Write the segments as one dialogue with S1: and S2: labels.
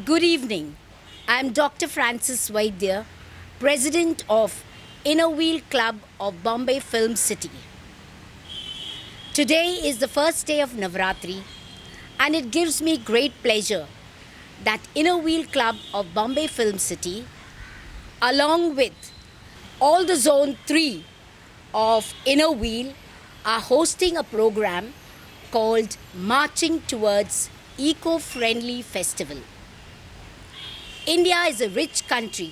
S1: Good evening. I'm Dr. Francis Vaidya, President of Inner Wheel Club of Bombay Film City. Today is the first day of Navratri, and it gives me great pleasure that Inner Wheel Club of Bombay Film City, along with all the Zone 3 of Inner Wheel, are hosting a program called Marching Towards Eco-Friendly Festival. India is a rich country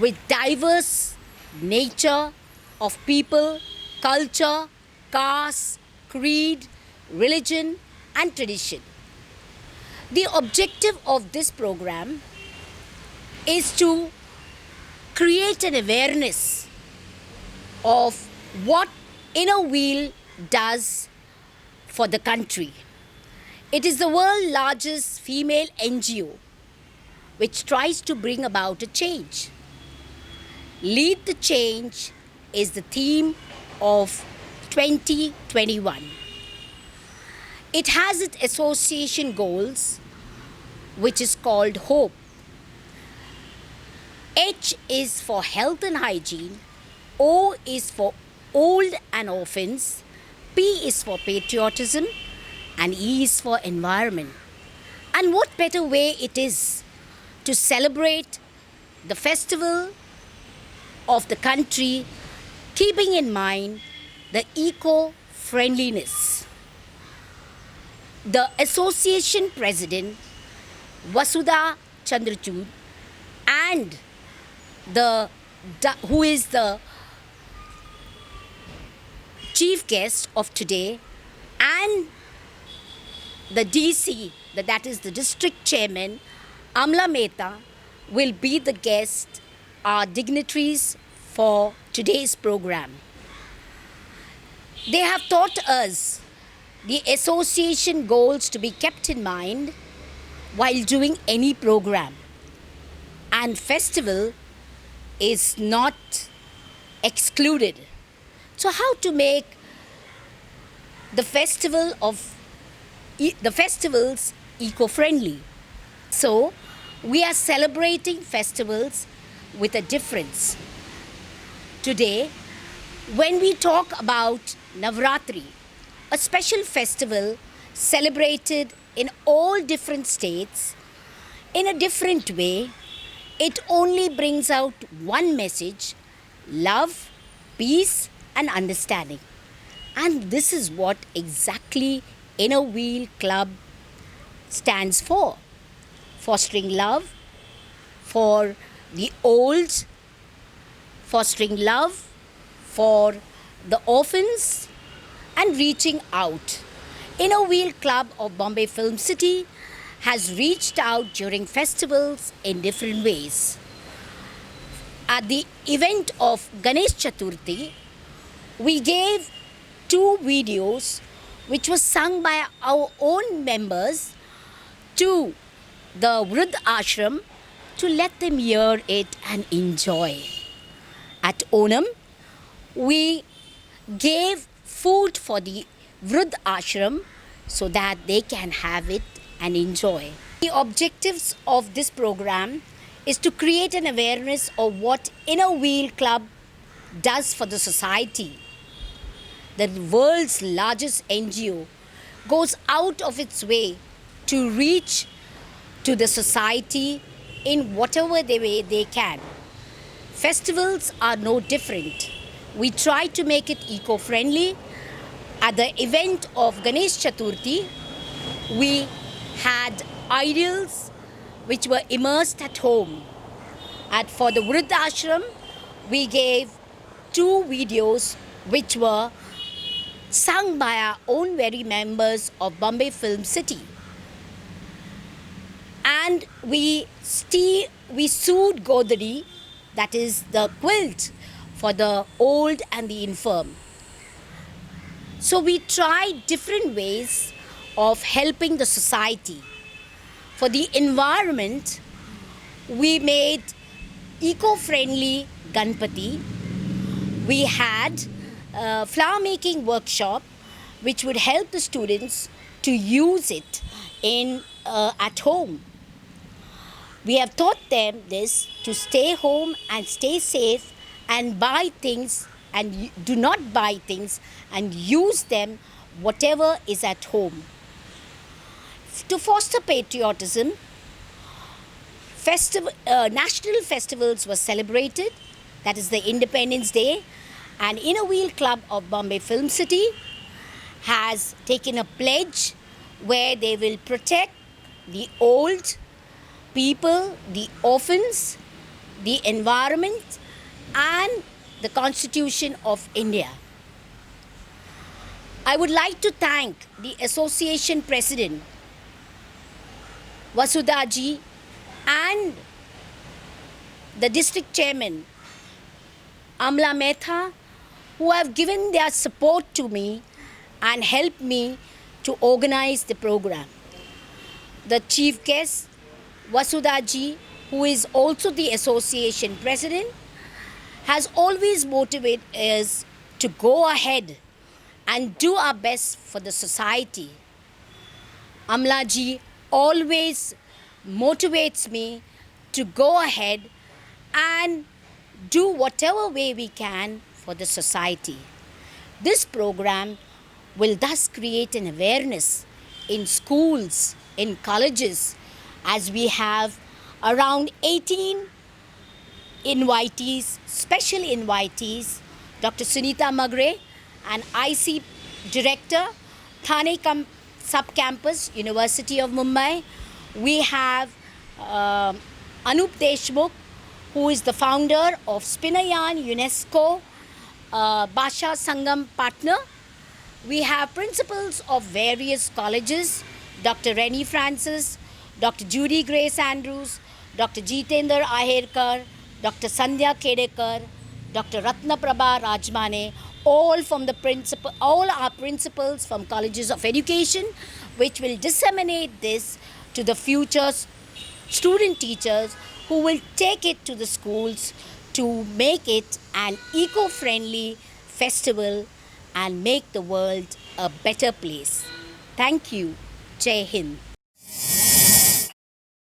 S1: with diverse nature of people, culture, caste, creed, religion, and tradition. The objective of this program is to create an awareness of what Inner Wheel does for the country. It is the world's largest female NGO which tries to bring about a change. Lead the Change is the theme of 2021. It has its association goals, which is called HOPE. H is for health and hygiene, O is for old and orphans, P is for patriotism, and E is for environment. And what better way it is to celebrate the festival of the country, keeping in mind the eco-friendliness. The association president, Vasudha Chandrachud, and who is the chief guest of today, and the DC, that is the district chairman, Amla Mehta, will be the guest, our dignitaries for today's program. They have taught us the association goals to be kept in mind while doing any program. And festival is not excluded. So how to make the festivals eco-friendly? So we are celebrating festivals with a difference. Today, when we talk about Navratri, a special festival celebrated in all different states in a different way, it only brings out one message: love, peace, and understanding. And this is what exactly Inner Wheel Club stands for. Fostering love for the old, fostering love for the orphans, and reaching out. Inner Wheel Club of Bombay Film City has reached out during festivals in different ways. At the event of Ganesh Chaturthi, we gave 2 videos which were sung by our own members to the Vriddha Ashram to let them hear it and enjoy. At Onam, we gave food for the Vriddha Ashram so that they can have it and enjoy. The objectives of this program is to create an awareness of what Inner Wheel Club does for the society. The world's largest NGO goes out of its way to reach to the society in whatever way they can. Festivals are no different. We try to make it eco-friendly. At the event of Ganesh Chaturthi, we had idols which were immersed at home. And for the Vriddha Ashram, we gave 2 videos which were sung by our own very members of Bombay Film City. And we sewed Godari, that is the quilt for the old and the infirm. So we tried different ways of helping the society. For the environment, we made eco-friendly Ganpati. We had a flower making workshop which would help the students to use it at home. We have taught them this to stay home and stay safe and buy things and do not buy things and use them whatever is at home. To foster patriotism, national festivals were celebrated. That is the Independence Day. And Inner Wheel Club of Bombay Film City has taken a pledge where they will protect the old people, the orphans, the environment, and the Constitution of India. I would like to thank the association president, Vasudha ji, and the district chairman, Amla Mehta, who have given their support to me and helped me to organize the program. The chief guest, Vasudha ji, who is also the association president, has always motivated us to go ahead and do our best for the society. Amla ji always motivates me to go ahead and do whatever way we can for the society. This program will thus create an awareness in schools, in colleges, as we have around 18 invitees, special invitees, Dr. Sunita Magre, an IC director, Thane Sub-Campus, University of Mumbai. We have Anup Deshmukh, who is the founder of Spinayan UNESCO Bhasha Sangam partner. We have principals of various colleges, Dr. Rennie Francis, Dr. Judy Grace Andrews, Dr. Jitendra Ahirkar, Dr. Sandhya Kedekar, Dr. Ratna Prabha Rajmane, all our principals from colleges of education, which will disseminate this to the future student teachers who will take it to the schools to make it an eco-friendly festival and make the world a better place. Thank you. Jai Hind.